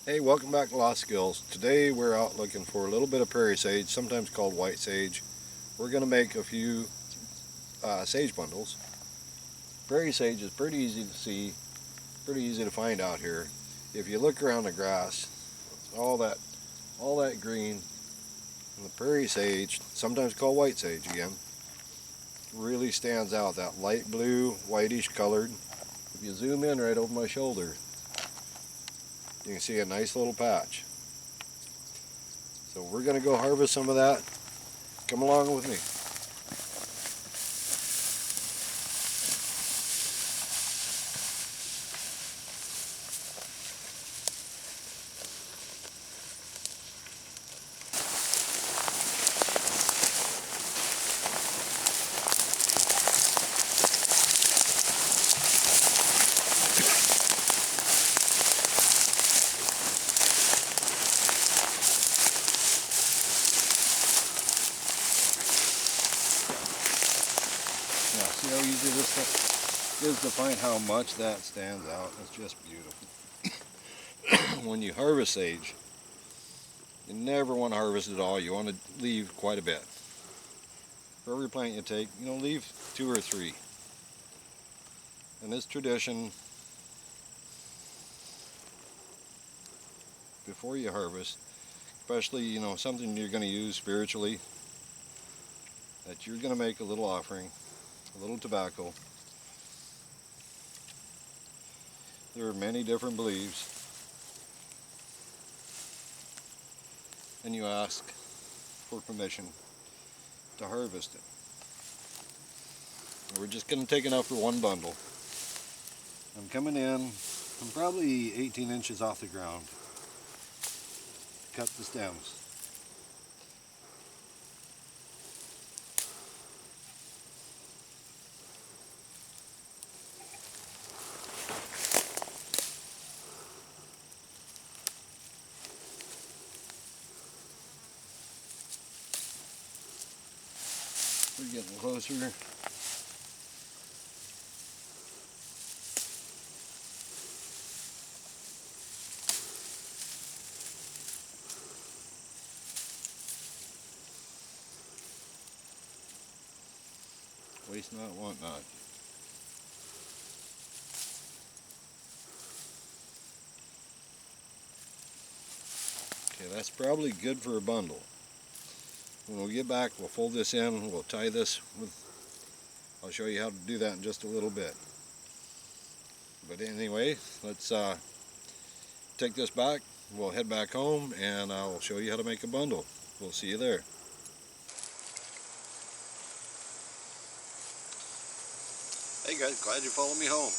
Hey, welcome back to Lost Skills. Today we're out looking for a little bit of prairie sage, sometimes called white sage. We're going to make a few sage bundles. Prairie sage is pretty easy to see, pretty easy to find out here. If you look around the grass, all that green, and the prairie sage, sometimes called white sage again, really stands out. That light blue, whitish colored. If you zoom in right over my shoulder, you can see a nice little patch. So we're going to go harvest some of that. Come along with me. Now, see how easy this stuff is to find how much that stands out. It's just beautiful. When you harvest sage, you never want to harvest it all. You want to leave quite a bit. For every plant you take, leave 2 or 3. And this tradition, before you harvest, especially, something you're going to use spiritually, that you're going to make a little offering, a little tobacco. There are many different beliefs. And you ask for permission to harvest it. We're just going to take enough for one bundle. I'm coming in, I'm probably 18 inches off the ground. Cut the stems. We're getting closer. Waste not, want not. Okay, that's probably good for a bundle. When we get back, we'll fold this in, we'll tie this with, I'll show you how to do that in just a little bit. But anyway, let's take this back, we'll head back home, and I'll show you how to make a bundle. We'll see you there. Hey guys, glad you followed me home.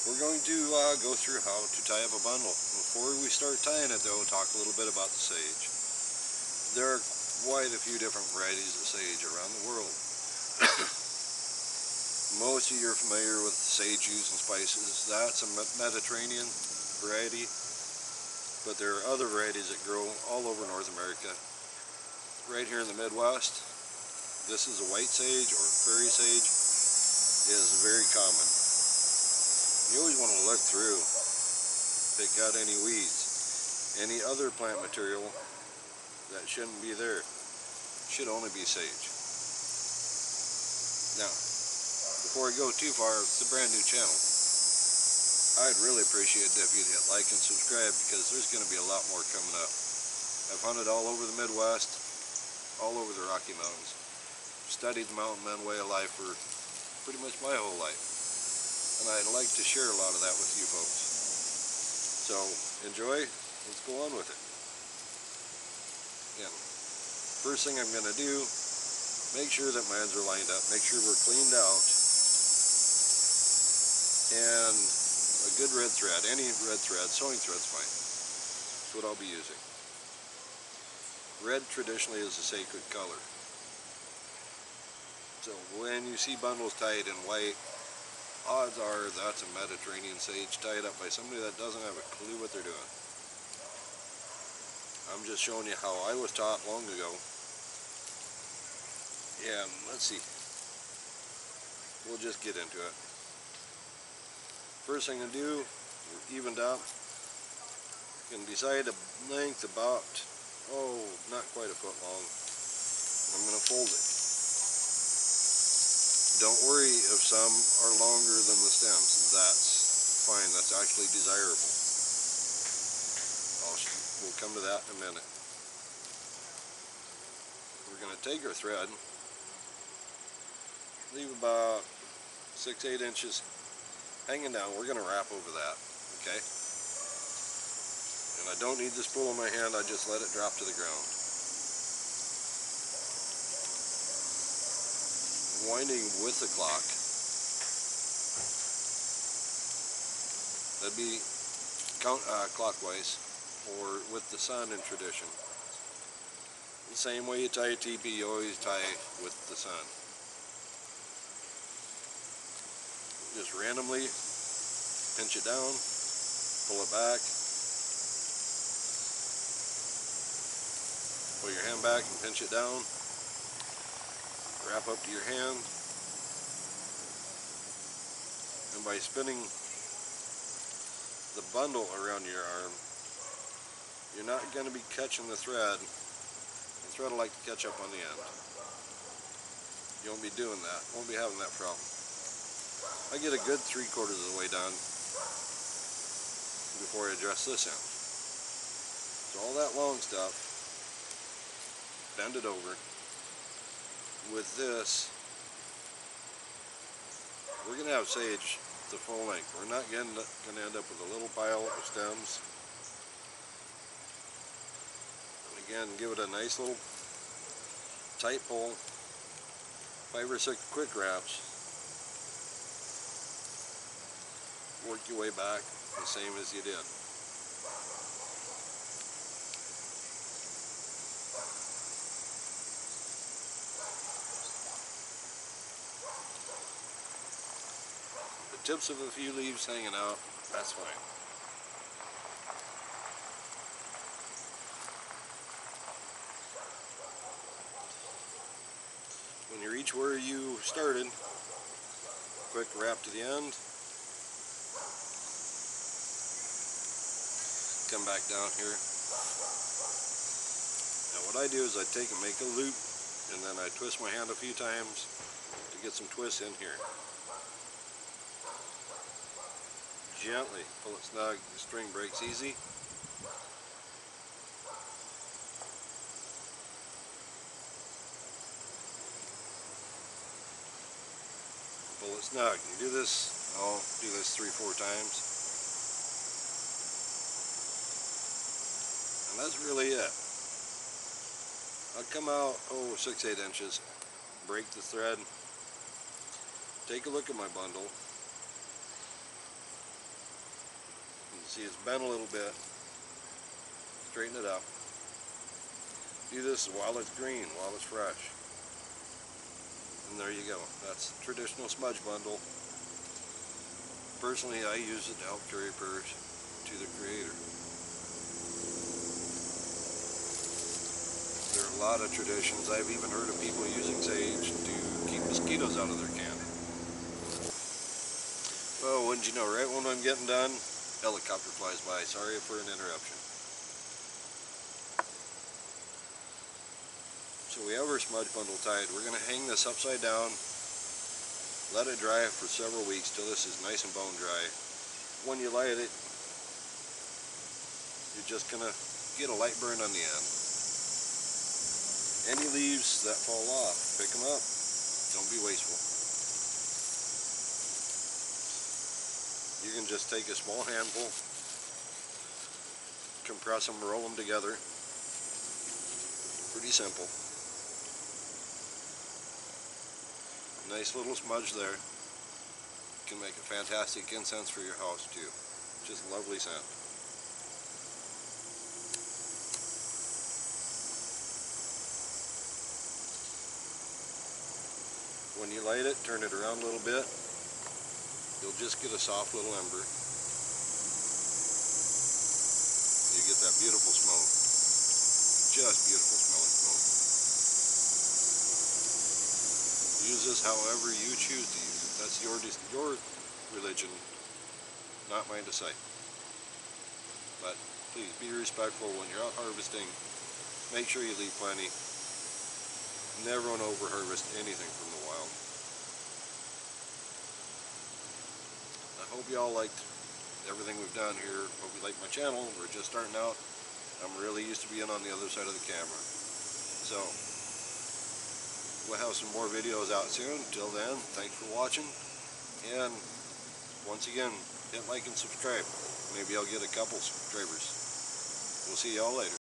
We're going to go through how to tie up a bundle. Before we start tying it though, talk a little bit about the sage. There are quite a few different varieties of sage around the world. Most of you are familiar with sage used in spices. That's a Mediterranean variety, but there are other varieties that grow all over North America. Right here in the Midwest, this is a white sage or prairie sage, is very common. You always want to look through, pick out any weeds, any other plant material that shouldn't be there. Should only be sage. Now, before I go too far, it's a brand new channel. I'd really appreciate it if you'd hit like and subscribe, because there's going to be a lot more coming up. I've hunted all over the Midwest, all over the Rocky Mountains. Studied the mountain man way of life for pretty much my whole life. And I'd like to share a lot of that with you folks. So, enjoy. Let's go on with it. Again, first thing I'm going to do, make sure that my ends are lined up, make sure we're cleaned out, and a good red thread, any red thread, sewing thread's fine. That's what I'll be using. Red traditionally is a sacred color. So when you see bundles tied in white, odds are that's a Mediterranean sage tied up by somebody that doesn't have a clue what they're doing. I'm just showing you how I was taught long ago. And let's see. We'll just get into it. First thing to do, we're evened up. You can decide a length about, oh, not quite a foot long. I'm going to fold it. Don't worry if some are longer than the stems. That's fine. That's actually desirable. We'll come to that in a minute. We're going to take our thread, leave about 6-8 inches hanging down. We're going to wrap over that, okay? And I don't need the spool in my hand. I just let it drop to the ground. Winding with the clock. That'd be clockwise, or with the sun in tradition. The same way you tie a teepee, you always tie with the sun. Just randomly pinch it down, pull it back, pull your hand back and pinch it down, wrap up to your hand, and by spinning the bundle around your arm, you're not going to be catching the thread. The thread will like to catch up on the end. You won't be doing that, won't be having that problem. I get a good 3/4 of the way done before I address this end. So all that long stuff, bend it over. With this, we're going to have sage the full length. We're not going to end up with a little pile of stems. And again, give it a nice little tight pull, 5 or 6 quick wraps. Work your way back the same as you did. Tips of a few leaves hanging out, that's fine. When you reach where you started, quick wrap to the end, come back down here. Now what I do is I take and make a loop, and then I twist my hand a few times to get some twists in here. Gently pull it snug, the string breaks easy. Pull it snug. You do this, I'll do this 3-4 times. And that's really it. I'll come out, 6-8 inches, break the thread, take a look at my bundle. See, it's bent a little bit. Straighten it up. Do this while it's green, while it's fresh. And there you go. That's the traditional smudge bundle. Personally, I use it to help carry prayers to the Creator. There are a lot of traditions. I've even heard of people using sage to keep mosquitoes out of their can. Well, wouldn't you know, right when I'm getting done, helicopter flies by. Sorry for an interruption. So we have our smudge bundle tied. We're going to hang this upside down, let it dry for several weeks till this is nice and bone dry. When you light it, you're just going to get a light burn on the end. Any leaves that fall off, pick them up. Don't be wasteful. You can just take a small handful, compress them, roll them together. Pretty simple. Nice little smudge there. Can make a fantastic incense for your house too. Just lovely scent. When you light it, turn it around a little bit. You'll just get a soft little ember. You get that beautiful smoke. Just beautiful smelling smoke. Use this however you choose to use it. That's your religion, not mine to say. But please be respectful when you're out harvesting. Make sure you leave plenty. Never want to over harvest anything from the wild. I hope y'all liked everything we've done here. Hope you like my channel. We're just starting out. I'm really used to being on the other side of the camera. So, we'll have some more videos out soon. Till then, thanks for watching. And once again, hit like and subscribe. Maybe I'll get a couple subscribers. We'll see y'all later.